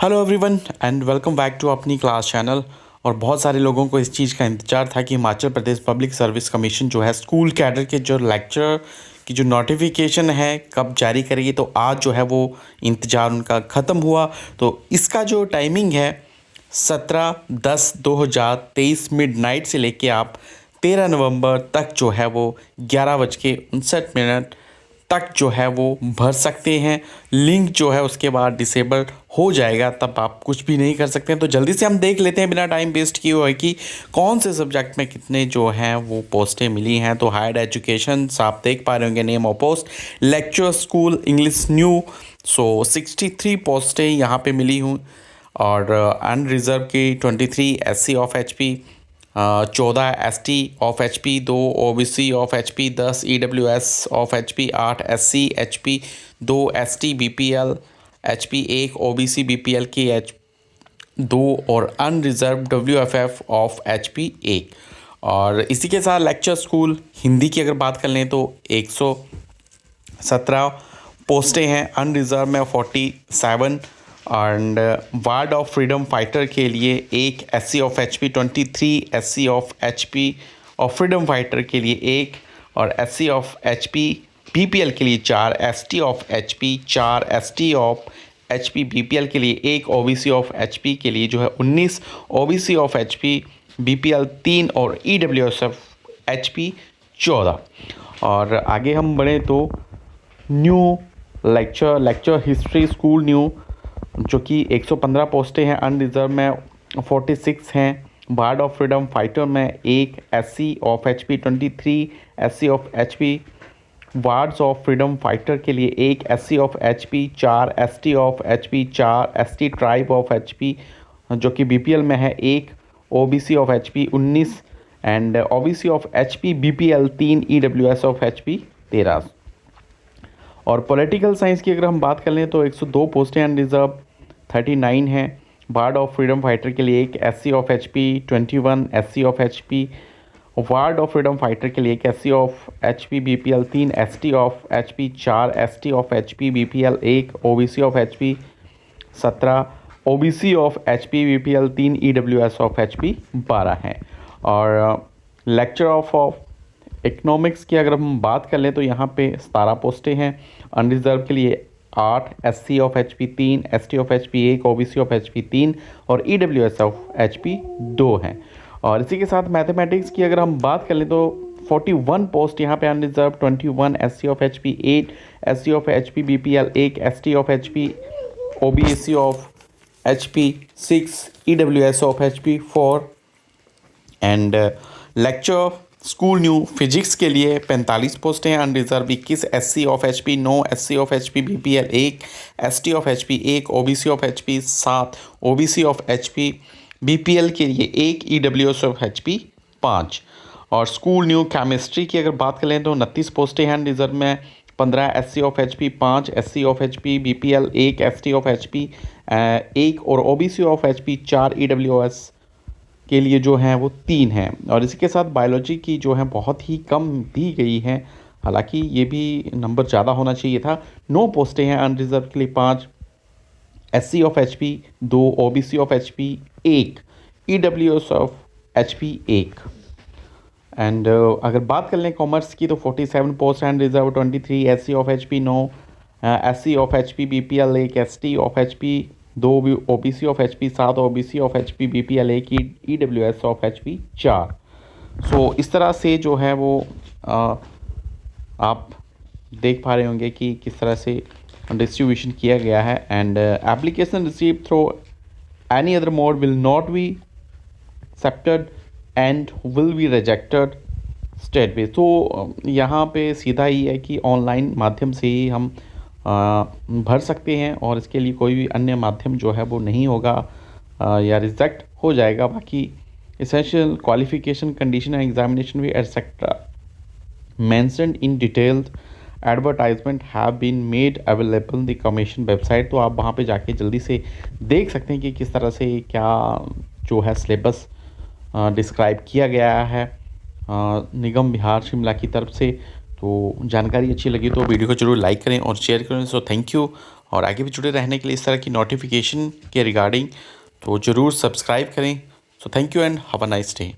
Hello everyone and welcome back to अपनी class channel. और बहुत सारे लोगों को इस चीज़ का इंतज़ार था कि Himachal Pradesh public service commission जो है स्कूल कैडर के जो लेक्चर की जो नोटिफिकेशन है कब जारी करेगी। तो आज जो है वो इंतज़ार उनका ख़त्म हुआ। तो इसका जो टाइमिंग है 17/10/2023 मिडनाइट से लेके आप 13 नवंबर तक जो है वो 11:59 तक जो है वो भर सकते हैं। लिंक जो है उसके बाद डिसेबल हो जाएगा, तब आप कुछ भी नहीं कर सकते हैं। तो जल्दी से हम देख लेते हैं बिना टाइम वेस्ट किए हुए कि कौन से सब्जेक्ट में कितने जो हैं वो पोस्टें मिली हैं। तो हायर एजुकेशन आप देख पा रहे होंगे, name of post lecture school English new. So 63 पोस्टें यहाँ पे मिली हूँ और अनरिजर्व की 23 SC of HP, 14 ST of HP, 2 OBC of HP, 10 EWS of HP, 8 SC HP, 2 ST BPL HP, 1 OBC BPL की 2 और अनरिजर्व WFF ऑफ HP 1। और इसी के साथ लेक्चर स्कूल हिंदी की अगर बात कर लें तो 117 पोस्टें हैं, अनरिजर्व में 47 and ward of freedom fighter के लिए 1 SC of HP, 23 SC of HP और फ्रीडम फाइटर के लिए 1 और SC ऑफ HP BPL के लिए 4, ST of HP 4, ST of HP BPL के लिए 1, OBC ऑफ HP के लिए जो है 19, OBC ऑफ HP BPL 3 और EWS ऑफ HP 14। और आगे हम बढ़ें तो new lecture history school new जो कि 115 पोस्टें हैं, अनरिजर्व में 46 हैं, वार्ड ऑफ फ्रीडम फाइटर में 1 SC of HP, 23 SC of HP, wards of freedom fighter के लिए 1 SC of HP, 4 ST of HP, 4 ST tribe of HP जो कि BPL में है, 1 OBC of HP 19 and OBC of HP BPL 3, EWS of HP 13। और political science की अगर हम बात कर लें तो 102 पोस्टें अनरिजर्व 39 हैं, वार्ड ऑफ फ्रीडम फाइटर के लिए 1 SC of HP, 21 SC of HP, ward of freedom fighter के लिए 1 SC of HP BPL 3, ST of HP 4, ST of HP BPL 1, OBC of HP 17, OBC of HP BPL 3, EWS of HP 12 हैं। और lecture of economics की अगर हम बात कर लें तो यहाँ पे 17 पोस्टें हैं, अनरिजर्व के लिए 8 SC of HP 3, ST of HP 1, OBC of HP 3 और EWS ऑफ HP 2 हैं। और इसी के साथ मैथमेटिक्स की अगर हम बात कर लें तो 41 पोस्ट यहाँ पे unreserved, 21 SC of HP 8, SC of HP BPL 1, ST of HP, OBC of HP 6, EWS of HP 4 and lecture school new physics के लिए 45 पोस्टें हैं, unreserved 21 SC of HP 9, SC of HP BPL 1, ST of HP 1, OBC of HP 7, OBC of HP BPL के लिए 1, EWS of HP 5। और school new chemistry की अगर बात करें तो 29 पोस्टें हैं, अनरिजर्व में 15 SC of HP 5, SC of HP BPL 1, ST of HP 1 और OBC ऑफ HP 4, EWS के लिए जो हैं वो 3 हैं। और इसी के साथ बायोलॉजी की जो है बहुत ही कम दी गई हैं, हालांकि ये भी नंबर ज़्यादा होना चाहिए था। 9 पोस्टें हैं, अनरिजर्व के लिए 5, SC of HP 2, OBC of HP 1, EWS of HP 1 and अगर बात कर लें कॉमर्स की तो 47 पोस्ट हैं, unreserved 23 SC of HP 9, SC of HP BPL 1, ST of HP 2, OBC of HP 7, OBC of HP BPL 1, EWS of HP 4। So इस तरह से जो है वो आप देख पा रहे होंगे कि किस तरह से डिस्ट्रीब्यूशन किया गया है। And application receive through any other mode will not be accepted and will be rejected state पे। तो यहाँ पे सीधा ही है कि ऑनलाइन माध्यम से ही हम भर सकते हैं और इसके लिए कोई भी अन्य माध्यम जो है वो नहीं होगा या रिजेक्ट हो जाएगा। बाकी एसेंशियल क्वालिफिकेशन कंडीशन एग्जामिनेशन भी etcetera mentioned in detailed advertisement have been made available in the commission website. तो आप वहाँ पे जाके जल्दी से देख सकते हैं कि किस तरह से क्या जो है सिलेबस डिस्क्राइब किया गया है निगम बिहार शिमला की तरफ से। तो जानकारी अच्छी लगी तो वीडियो को जरूर लाइक करें और शेयर करें। सो थैंक यू और आगे भी जुड़े रहने के लिए इस तरह की नोटिफिकेशन के रिगार्डिंग तो ज़रूर सब्सक्राइब करें। So thank you and have a nice day.